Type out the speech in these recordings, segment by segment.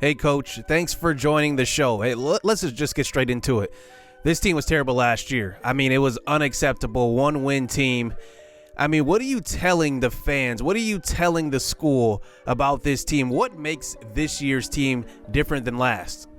Hey, Coach, thanks for joining the show. Hey, let's just get straight into it. This team was terrible last year. I mean, it was unacceptable. One-win team. I mean, what are you telling the fans? What are you telling the school about this team? What makes this year's team different than last?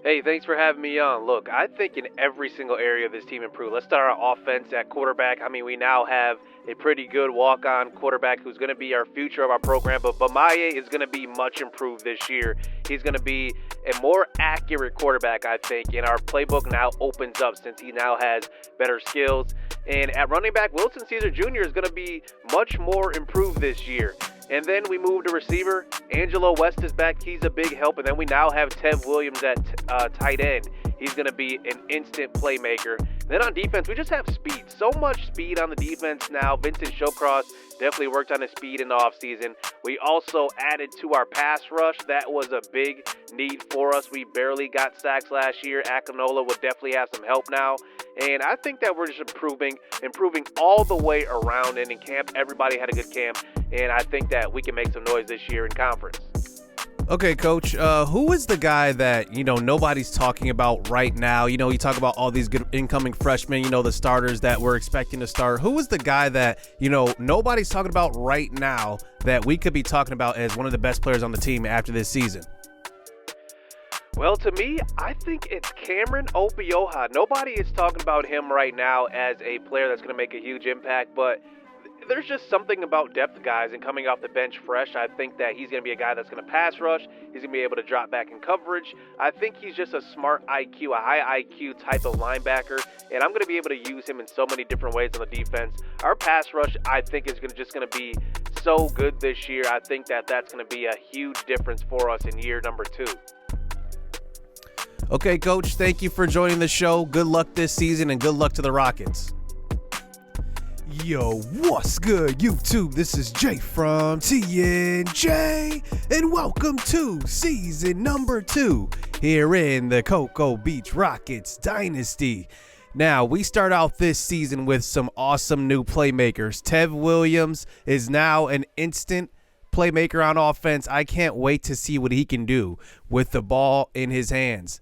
Hey, thanks for having me on. Look, I think in every single area of this team improved. Let's start our offense at quarterback. I mean, we now have a pretty good walk-on quarterback who's going to be our future of our program, but Bamaye is going to be much improved this year. He's going to be a more accurate quarterback, I think, and our playbook now opens up since he now has better skills. And at running back, Wilson Caesar Jr. is going to be much more improved this year. And then we move to receiver. Angelo West is back. He's a big help. And then we now have Tev Williams at tight end. He's going to be an instant playmaker. Then on defense, we just have speed. So much speed on the defense now. Vincent Showcross definitely worked on his speed in the offseason. We also added to our pass rush. That was a big need for us. We barely got sacks last year. Akinola would definitely have some help now. And I think that we're just improving all the way around. And in camp, everybody had a good camp. And I think that we can make some noise this year in conference. Okay, Coach, who is the guy that, nobody's talking about right now? You talk about all these good incoming freshmen, the starters that we're expecting to start. Who is the guy that, nobody's talking about right now that we could be talking about as one of the best players on the team after this season? Well, to me, I think it's Cameron Opioha. Nobody is talking about him right now as a player that's going to make a huge impact, but there's just something about depth guys and coming off the bench fresh. I think that he's going to be a guy that's going to pass rush. He's going to be able to drop back in coverage. I think he's just a smart IQ, a high IQ type of linebacker, and I'm going to be able to use him in so many different ways on the defense. Our pass rush, I think, is just going to be so good this year. I think that that's going to be a huge difference for us in year number 2. Okay, Coach, thank you for joining the show. Good luck this season and good luck to the Rockets. Yo, what's good, YouTube? This is Jay from TNJ, and welcome to season number 2 here in the Cocoa Beach Rockets Dynasty. Now, we start out this season with some awesome new playmakers. Tev Williams is now an instant playmaker on offense. I can't wait to see what he can do with the ball in his hands.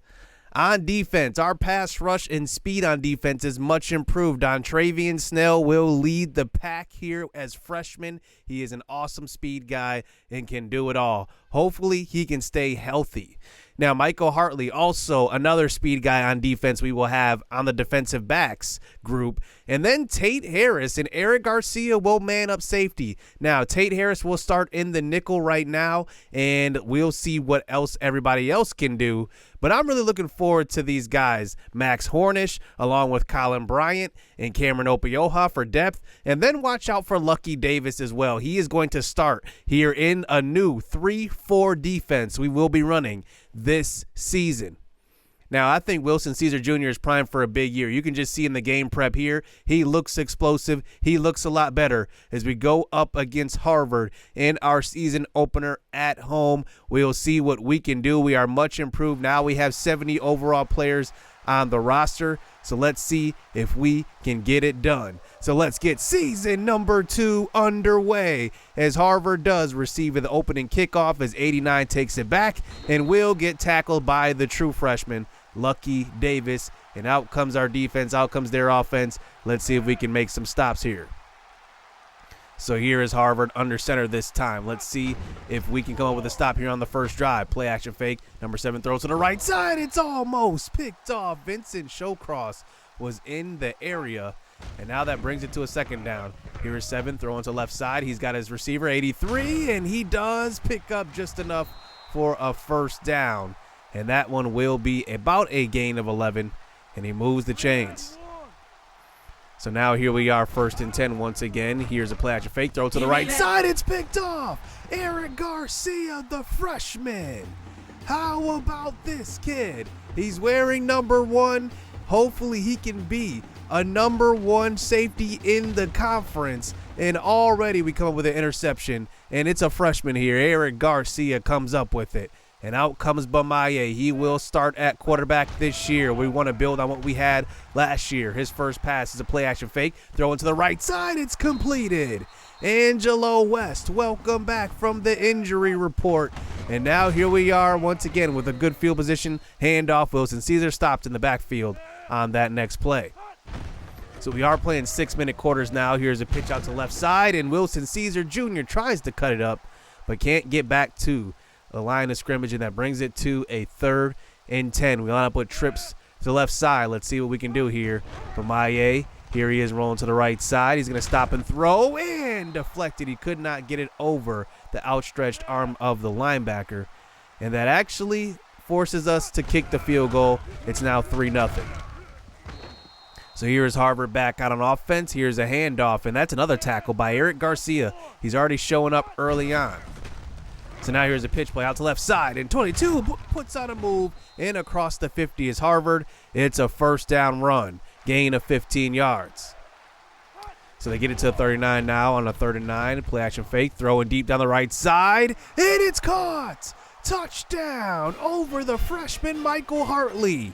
On defense, our pass rush and speed on defense is much improved. Travian Snell will lead the pack here as freshman. He is an awesome speed guy and can do it all. Hopefully, he can stay healthy. Now, Michael Hartley, also another speed guy on defense we will have on the defensive backs group. And then Tate Harris and Eric Garcia will man up safety. Now, Tate Harris will start in the nickel right now, and we'll see what else everybody else can do. But I'm really looking forward to these guys. Max Hornish, along with Colin Bryant and Cameron Opioha for depth. And then watch out for Lucky Davis as well. He is going to start here in a new 3-4 defense we will be running this season. Now, I think Wilson Caesar Jr. is primed for a big year. You can just see in the game prep here, he looks explosive. He looks a lot better as we go up against Harvard in our season opener at home. We'll see what we can do. We are much improved. Now we have 70 overall players on the roster. So let's see if we can get it done. So let's get season number 2 underway as Harvard does receive the opening kickoff as 89 takes it back and will get tackled by the true freshman, Lucky Davis. And out comes our defense, out comes their offense. Let's see if we can make some stops here. So here is Harvard under center this time. Let's see if we can come up with a stop here on the first drive. Play action fake. Number 7 throws to the right side. It's almost picked off. Vincent Showcross was in the area. And now that brings it to a second down. Here is 7 throwing to left side. He's got his receiver 83, and he does pick up just enough for a first down. And that one will be about a gain of 11, and he moves the chains. So now here we are, 1st and 10 once again. Here's a play action fake, throw to the right side. It's picked off. Eric Garcia, the freshman. How about this kid? He's wearing number 1. Hopefully he can be a number 1 safety in the conference. And already we come up with an interception. And it's a freshman here. Eric Garcia comes up with it. And out comes Bamaye. He will start at quarterback this year. We want to build on what we had last year. His first pass is a play action fake. Throw into the right side. It's completed. Angelo West, welcome back from the injury report. And now here we are once again with a good field position. Handoff, Wilson Caesar stopped in the backfield on that next play. So we are playing 6-minute quarters now. Here's a pitch out to the left side, and Wilson Caesar Jr. tries to cut it up, but can't get back to the line of scrimmage, and that brings it to a 3rd and 10. We line up with trips to the left side. Let's see what we can do here. Bamaye, here he is rolling to the right side. He's going to stop and throw, and deflected. He could not get it over the outstretched arm of the linebacker, and that actually forces us to kick the field goal. It's now 3-0. So here's Harvard back out on offense. Here's a handoff, and that's another tackle by Eric Garcia. He's already showing up early on. So now here's a pitch play out to left side, and 22 puts on a move, and across the 50 is Harvard. It's a 1st down run, gain of 15 yards. So they get it to 39 now on a 3rd and 9. Play action fake, throwing deep down the right side, and it's caught. Touchdown over the freshman Michael Hartley.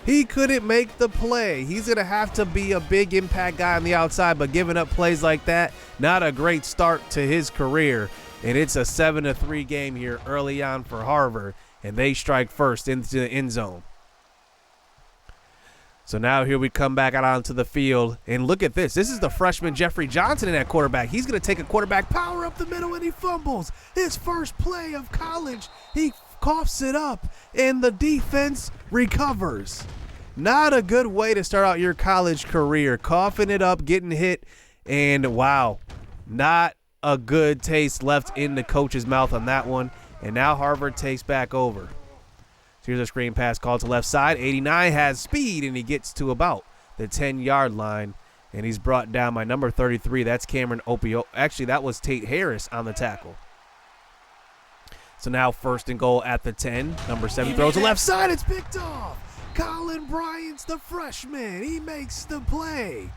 He couldn't make the play. He's going to have to be a big impact guy on the outside, but giving up plays like that, not a great start to his career. And it's a 7-3 game here early on for Harvard, and they strike first into the end zone. So now here we come back out onto the field, and look at this. This is the freshman Jeffrey Johnson in at quarterback. He's going to take a quarterback power up the middle, and he fumbles. His first play of college, he coughs it up, and the defense recovers. Not a good way to start out your college career. Coughing it up, getting hit, and wow, not a good taste left in the coach's mouth on that one. And now Harvard takes back over. So here's a screen pass called to left side. 89 has speed, and he gets to about the 10-yard line, and he's brought down by number 33. That's Cameron Opio. Actually, that was Tate Harris on the tackle. So now 1st and goal at the 10. Number 7 throws to left side. It's picked off. Colin Bryant's the freshman. He makes the play.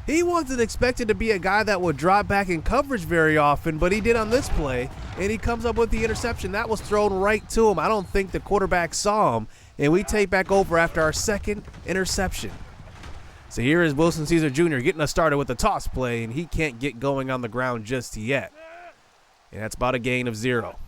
He wasn't expected to be a guy that would drop back in coverage very often, but he did on this play, and he comes up with the interception. That was thrown right to him. I don't think the quarterback saw him, and we take back over after our 2nd interception. So here is Wilson Caesar Jr. getting us started with the toss play, and he can't get going on the ground just yet. And that's about a gain of 0.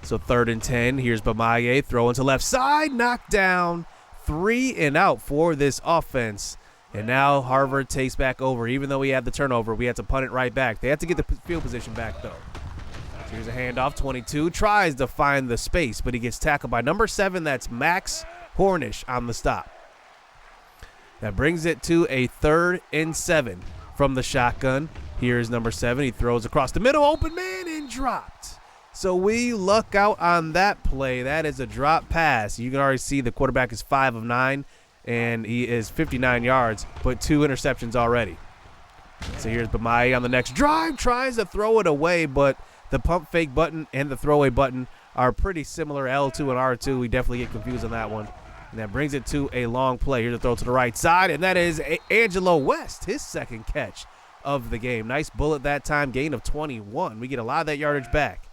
So 3rd and 10. Here's Bamaye throwing to left side, knocked down, 3 and out for this offense. And now Harvard takes back over. Even though we had the turnover, we had to punt it right back. They had to get the field position back, though. So here's a handoff. 22 tries to find the space, but he gets tackled by number 7. That's Max Hornish on the stop. That brings it to a 3rd and 7 from the shotgun. Here's number 7. He throws across the middle, open man, and dropped. So we luck out on that play. That is a drop pass. You can already see the quarterback is 5 of 9, and he is 59 yards, but 2 interceptions already. So here's Bamaye on the next drive, tries to throw it away, but the pump fake button and the throwaway button are pretty similar, L2 and R2. We definitely get confused on that one. And that brings it to a long play. Here's a throw to the right side, and that is Angelo West, his 2nd catch of the game. Nice bullet that time, gain of 21. We get a lot of that yardage back.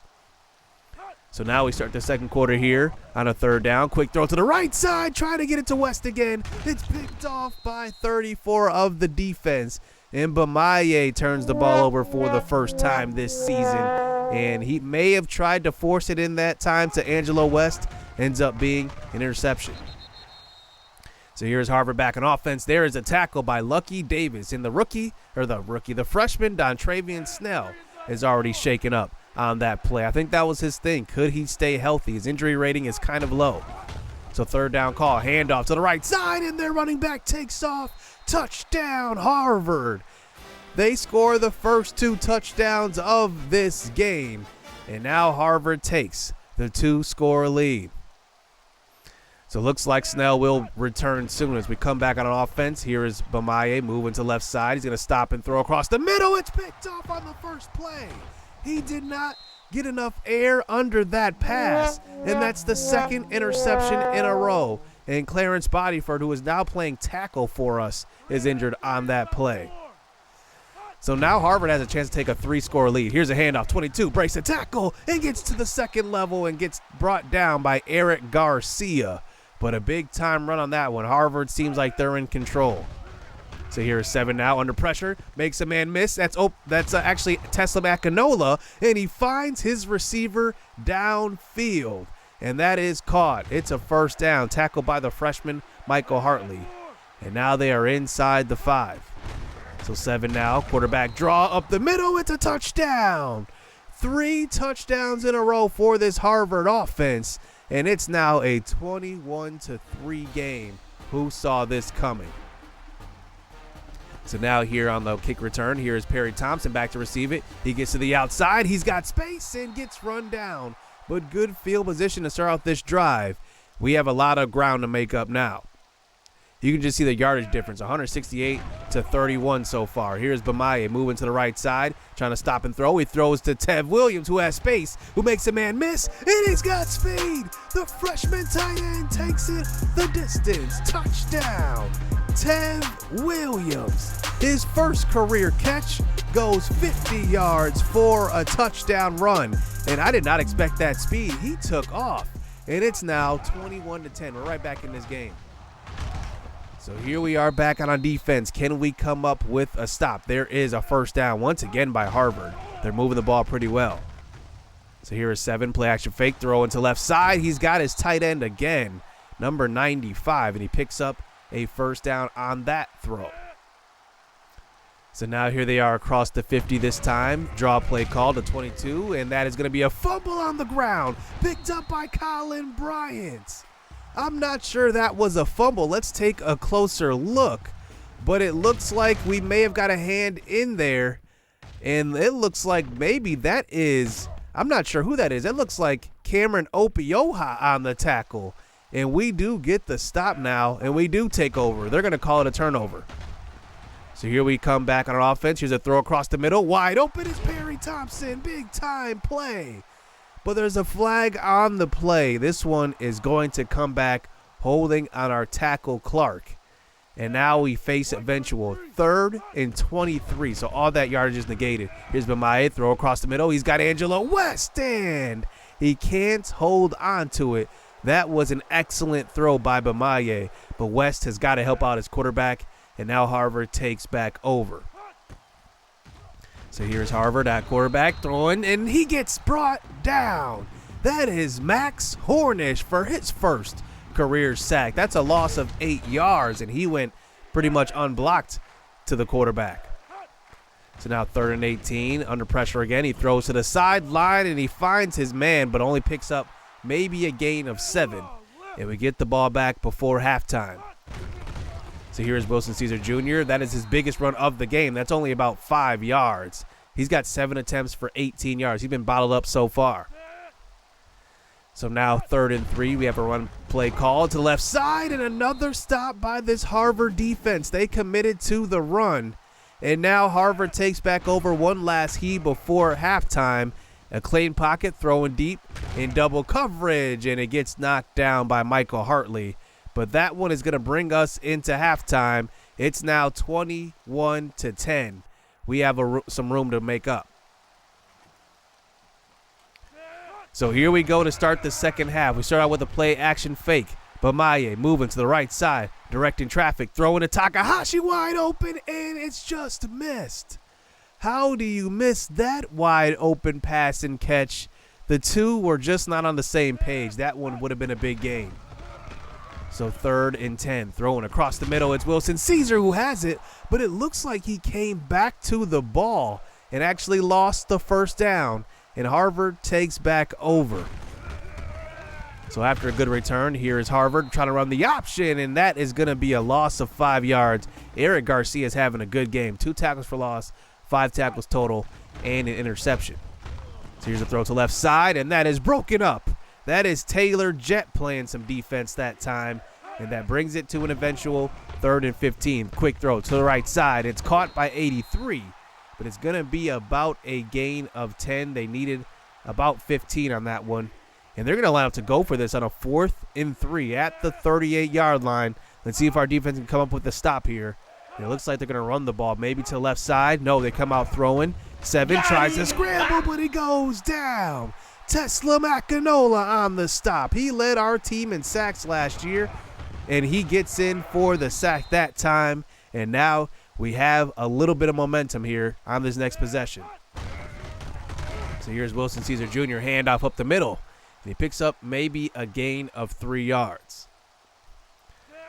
So now we start the 2nd quarter here on a 3rd down. Quick throw to the right side, trying to get it to West again. It's picked off by 34 of the defense. And Bamaye turns the ball over for the first time this season. And he may have tried to force it in that time to Angelo West. Ends up being an interception. So here's Harvard back on offense. There is a tackle by Lucky Davis. And the freshman, Dontravian Snell, is already shaken up on that play. I think that was his thing. Could he stay healthy? His injury rating is kind of low. So 3rd down call, handoff to the right side, and their running back takes off. Touchdown, Harvard. They score the first 2 touchdowns of this game, and now Harvard takes the 2-score lead. So it looks like Snell will return soon as we come back on offense. Here is Bamaye moving to left side. He's going to stop and throw across the middle. It's picked off on the first play. He did not get enough air under that pass, and that's the 2nd interception in a row. And Clarence Bodyford, who is now playing tackle for us, is injured on that play. So now Harvard has a chance to take a 3-score lead. Here's a handoff. 22 breaks a tackle and gets to the 2nd level and gets brought down by Eric Garcia. But a big-time run on that one. Harvard seems like they're in control. So here is 7 now under pressure, makes a man miss. That's actually Tesla Akinola, and he finds his receiver downfield, and that is caught. It's a first down, tackled by the freshman Michael Hartley, and now they are inside the 5. So 7 now, quarterback draw up the middle. It's a touchdown. 3 touchdowns in a row for this Harvard offense, and it's now a 21-3 game. Who saw this coming? So now here on the kick return, here is Perry Thompson back to receive it. He gets to the outside. He's got space and gets run down. But good field position to start out this drive. We have a lot of ground to make up now. You can just see the yardage difference, 168 to 31 so far. Here's Bamaye moving to the right side, trying to stop and throw. He throws to Tev Williams, who has space, who makes a man miss, and he's got speed. The freshman tight end takes it the distance. Touchdown, Tev Williams. His first career catch goes 50 yards for a touchdown run, and I did not expect that speed. He took off, and it's now 21-10. We're right back in this game. So here we are back on defense. Can we come up with a stop? There is a first down once again by Harvard. They're moving the ball pretty well. So here is 7, play action fake, throw into left side. He's got his tight end again, number 95, and he picks up a first down on that throw. So now here they are across the 50 this time. Draw play call to 22, and that is going to be a fumble on the ground, picked up by Colin Bryant. I'm not sure that was a fumble. Let's take a closer look. But it looks like we may have got a hand in there. And it looks like maybe that is, I'm not sure who that is. It looks like Cameron Opioha on the tackle. And we do get the stop now, and we do take over. They're going to call it a turnover. So here we come back on our offense. Here's a throw across the middle. Wide open is Perry Thompson. Big time play. But there's a flag on the play. This one is going to come back holding on our tackle Clark. And now we face eventual 3rd and 23. So all that yardage is negated. Here's Bamaye, throw across the middle. He's got Angelo West, and he can't hold on to it. That was an excellent throw by Bamaye, but West has got to help out his quarterback, and now Harvard takes back over. So here's Harvard at quarterback throwing, and he gets brought down. That is Max Hornish for his first career sack. That's a loss of 8 yards, and he went pretty much unblocked to the quarterback. So now 3rd and 18, under pressure again. He throws to the sideline, and he finds his man, but only picks up maybe a gain of 7. And we get the ball back before halftime. So here's Wilson Caesar Jr. That is his biggest run of the game. That's only about 5 yards. He's got 7 attempts for 18 yards. He's been bottled up so far. So now 3rd and 3. We have a run play call to the left side, and another stop by this Harvard defense. They committed to the run. And now Harvard takes back over one last heave before halftime. A clean pocket, throwing deep in double coverage, and it gets knocked down by Michael Hartley. But that one is going to bring us into halftime. It's now 21-10. We have some room to make up. So here we go to start the second half. We start out with a play action fake. Bamaye moving to the right side, directing traffic, throwing to Takahashi wide open, and it's just missed. How do you miss that wide open pass and catch? The two were just not on the same page. That one would have been a big game. So 3rd and 10, throwing across the middle. It's Wilson Caesar who has it, but it looks like he came back to the ball and actually lost the first down, and Harvard takes back over. So after a good return, here is Harvard trying to run the option, and that is going to be a loss of 5 yards. Eric Garcia is having a good game. 2 tackles for loss, 5 tackles total, and an interception. So here's a throw to left side, and that is broken up. That is Taylor Jett playing some defense that time, and that brings it to an eventual 3rd and 15. Quick throw to the right side. It's caught by 83, but it's going to be about a gain of 10. They needed about 15 on that one, and they're going to line up to go for this on a 4th and 3 at the 38-yard line. Let's see if our defense can come up with a stop here. And it looks like they're going to run the ball maybe to the left side. No, they come out throwing. 7 tries to scramble, but he goes down. Tesla Akinola on the stop. He led our team in sacks last year, and he gets in for the sack that time. And now we have a little bit of momentum here on this next possession. So here's Wilson Caesar Jr. handoff up the middle. And he picks up maybe a gain of 3 yards.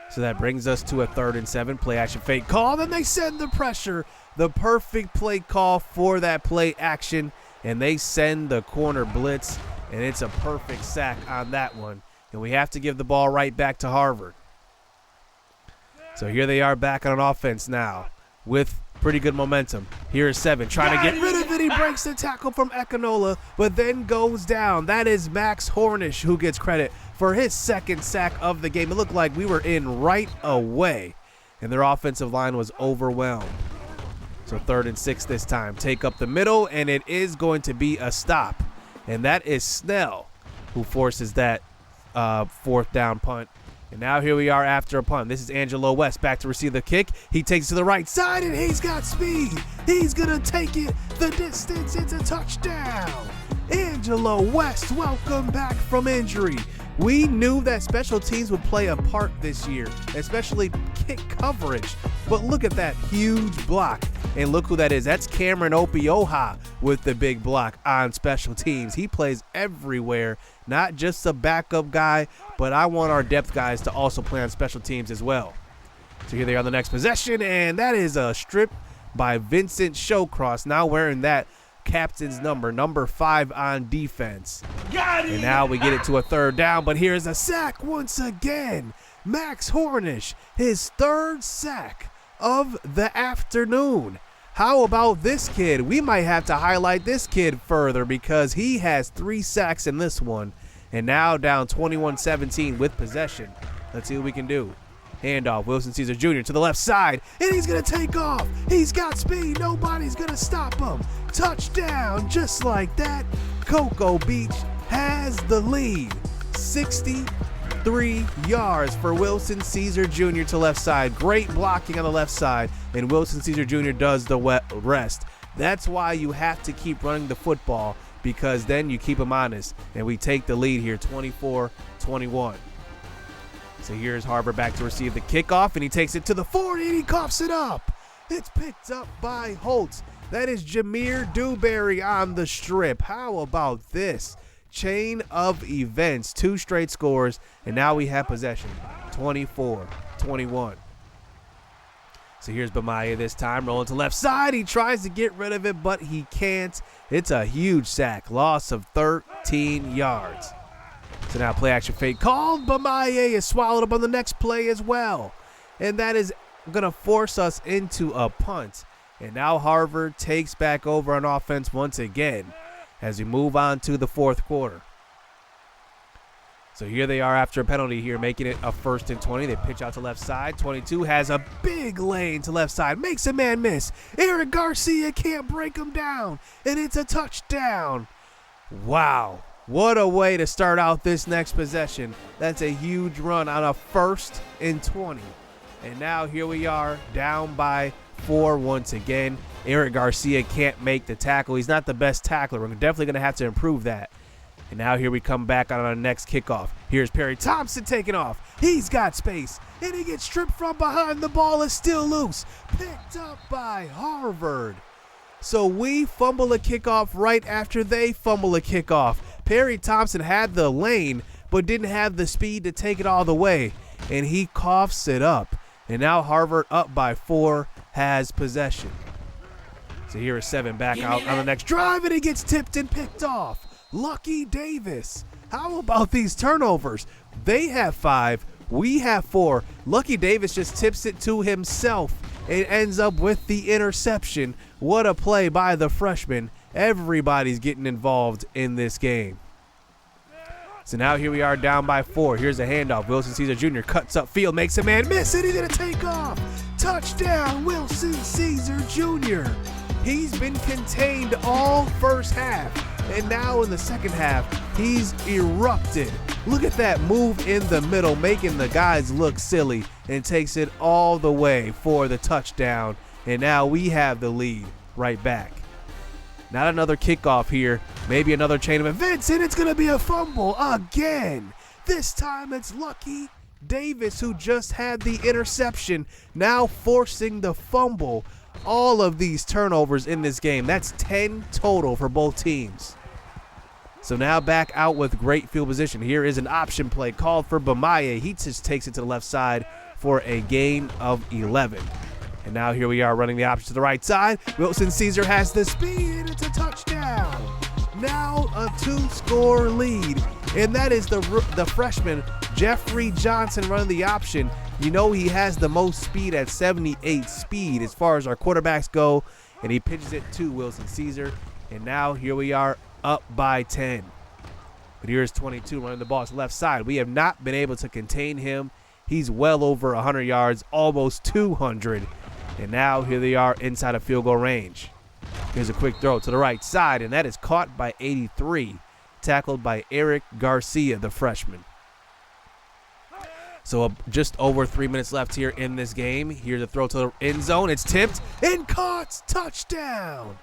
So that brings us to a 3rd and 7. Play action fake call. Then they send the pressure. The perfect play call for that play action. And they send the corner blitz. And it's a perfect sack on that one. And we have to give the ball right back to Harvard. So here they are back on offense now with pretty good momentum. Here is 7 trying to get rid of it. He breaks the tackle from Ekinola, but then goes down. That is Max Hornish who gets credit for his 2nd sack of the game. It looked like we were in right away, and their offensive line was overwhelmed. So 3rd and 6 this time. Take up the middle, and it is going to be a stop. And that is Snell who forces that 4th down punt. And now here we are after a punt. This is Angelo West back to receive the kick. He takes it to the right side, and he's got speed. He's going to take it the distance. It's a touchdown. Angelo West, welcome back from injury. We knew that special teams would play a part this year, especially kick coverage. But look at that huge block. And look who that is. That's Cameron Opioha with the big block on special teams. He plays everywhere, not just a backup guy, but I want our depth guys to also play on special teams as well. So here they are on the next possession, and that is a strip by Vincent Showcross, now wearing that captain's number 5 on defense. And now we get it to a 3rd down, but here's a sack once again. Max Hornish, his 3rd sack of the afternoon. How about this kid? We might have to highlight this kid further because he has 3 sacks in this one. And now down 21-17 with possession. Let's see what we can do. Handoff, Wilson Caesar Jr. to the left side, and he's going to take off. He's got speed. Nobody's going to stop him. Touchdown, just like that. Cocoa Beach has the lead. 63 yards for Wilson Caesar Jr. to left side. Great blocking on the left side, and Wilson Caesar Jr. does the rest. That's why you have to keep running the football, because then you keep them honest, and we take the lead here 24-21. So here's Harvard back to receive the kickoff, and he takes it to the 40, and he coughs it up. It's picked up by Holtz. That is Jameer Dewberry on the strip. How about this? Chain of events, 2 straight scores, and now we have possession, 24-21. So here's Bamaya this time, rolling to left side. He tries to get rid of it, but he can't. It's a huge sack, loss of 13 yards. So now play action fake called. Bamaya is swallowed up on the next play as well. And that is going to force us into a punt. And now Harvard takes back over on offense once again as we move on to the 4th quarter. So here they are after a penalty here, making it a 1st and 20. They pitch out to left side. 22 has a big lane to left side. Makes a man miss. Eric Garcia can't break him down. And it's a touchdown. Wow. What a way to start out this next possession. That's a huge run on a 1st and 20. And now here we are down by 4 once again. Eric Garcia can't make the tackle. He's not the best tackler. We're definitely going to have to improve that. And now here we come back on our next kickoff. Here's Perry Thompson taking off. He's got space, and he gets stripped from behind. The ball is still loose. Picked up by Harvard. So we fumble a kickoff right after they fumble a kickoff. Perry Thompson had the lane, but didn't have the speed to take it all the way. And he coughs it up. And now Harvard, up by 4, has possession. So here is 7 back out on the next drive, and he gets tipped and picked off. Lucky Davis. How about these turnovers? They have 5. We have 4. Lucky Davis just tips it to himself and ends up with the interception. What a play by the freshman. Everybody's getting involved in this game. So now here we are down by 4. Here's a handoff. Wilson Caesar Jr. cuts up field, makes a man miss, and he's going to take off. Touchdown, Wilson Caesar Jr. He's been contained all first half, and now in the second half, he's erupted. Look at that move in the middle, making the guys look silly, and takes it all the way for the touchdown. And now we have the lead right back. Not another kickoff here, maybe another chain of events, and it's going to be a fumble again. This time it's Lucky Davis, who just had the interception, now forcing the fumble. All of these turnovers in this game. That's 10 total for both teams. So now back out with great field position. Here is an option play called for Bamaye. He just takes it to the left side for a gain of 11. And now here we are running the option to the right side. Wilson Caesar has the speed, and it's a touchdown. Now a 2-score lead, and that is the freshman Jeffrey Johnson running the option. You know he has the most speed at 78 speed as far as our quarterbacks go, and he pitches it to Wilson Caesar. And now here we are up by 10. But here's 22 running the ball to the left side. We have not been able to contain him. He's well over 100 yards, almost 200. And now here they are inside of field goal range. Here's a quick throw to the right side, and that is caught by 83, tackled by Eric Garcia, the freshman. So just over 3 minutes left here in this game. Here's a throw to the end zone. It's tipped and caught. Touchdown.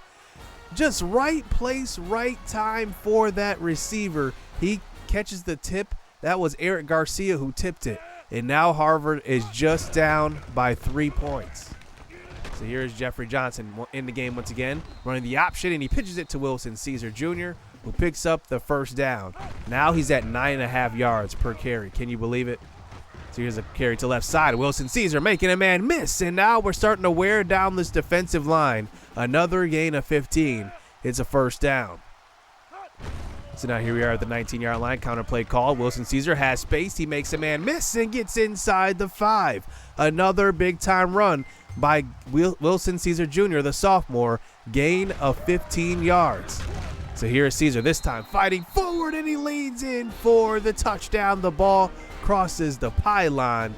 Just right place, right time for that receiver. He catches the tip. That was Eric Garcia who tipped it. And now Harvard is just down by 3 points. So here's Jeffrey Johnson in the game once again, running the option, and he pitches it to Wilson Caesar Jr., who picks up the first down. Now he's at 9.5 yards per carry. Can you believe it? So here's a carry to left side. Wilson Caesar making a man miss, and now we're starting to wear down this defensive line. Another gain of 15. It's a first down. So now here we are at the 19-yard line. Counter play called. Wilson Caesar has space. He makes a man miss and gets inside the 5. Another big-time run by Wilson Caesar Jr., the sophomore. Gain of 15 yards. So here's Caesar this time fighting forward, and he leads in for the touchdown. The ball crosses the pylon,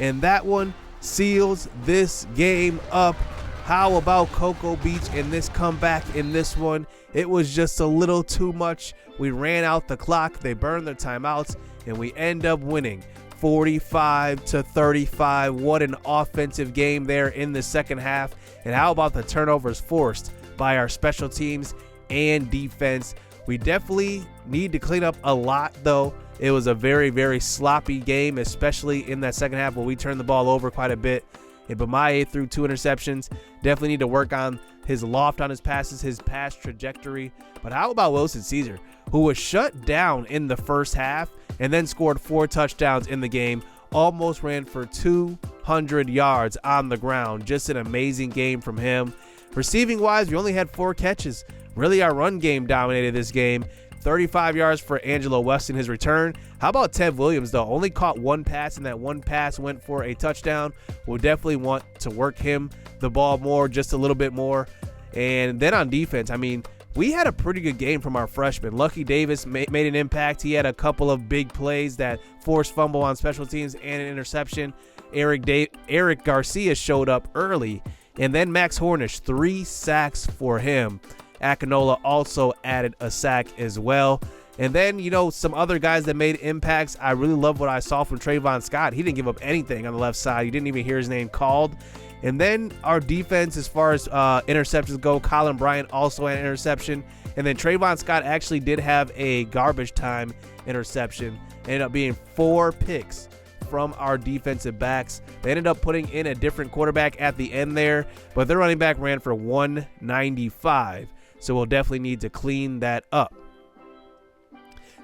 and that one seals this game up. How about Cocoa Beach in this comeback in this one? It was just a little too much. We ran out the clock. They burned their timeouts, and we end up winning 45-35. What an offensive game there in the second half. And how about the turnovers forced by our special teams and defense? We definitely need to clean up a lot, though. It was a very, very sloppy game, especially in that second half where we turned the ball over quite a bit. And Bamaye threw 2 interceptions. Definitely need to work on his loft on his passes, his pass trajectory. But how about Wilson Caesar, who was shut down in the first half and then scored 4 touchdowns in the game, almost ran for 200 yards on the ground. Just an amazing game from him. Receiving-wise, we only had 4 catches. Really, our run game dominated this game. 35 yards for Angelo Weston, his return. How about Tev Williams, though? Only caught 1 pass, and that 1 pass went for a touchdown. We'll definitely want to work him the ball more, just a little bit more. And then on defense, I mean, we had a pretty good game from our freshmen. Lucky Davis made an impact. He had a couple of big plays that forced fumble on special teams and an interception. Eric Garcia showed up early. And then Max Hornish, 3 sacks for him. Akinola also added a sack as well. And then, you know, some other guys that made impacts. I really love what I saw from Trayvon Scott. He didn't give up anything on the left side. You didn't even hear his name called. And then our defense, as far as interceptions go, Colin Bryant also had an interception. And then Trayvon Scott actually did have a garbage time interception. Ended up being 4 picks from our defensive backs. They ended up putting in a different quarterback at the end there, but their running back ran for 195. So we'll definitely need to clean that up.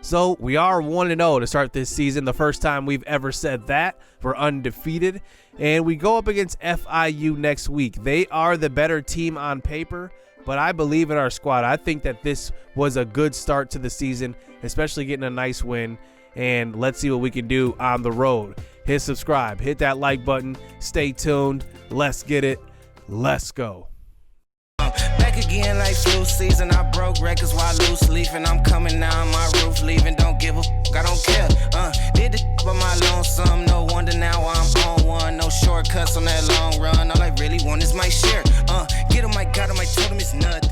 So we are 1-0 to start this season. The first time we've ever said that. We're undefeated. And we go up against FIU next week. They are the better team on paper, but I believe in our squad. I think that this was a good start to the season, especially getting a nice win. And let's see what we can do on the road. Hit subscribe. Hit that like button. Stay tuned. Let's get it. Let's go. Back again like flu season. I broke records while loose leafing. I'm coming down my roof, leaving. Don't give a fuck, I don't care. Did the by my lonesome. No wonder now I'm on one. No shortcuts on that long run. All I really want is my share. Get him, I got him, I told him it's nuts.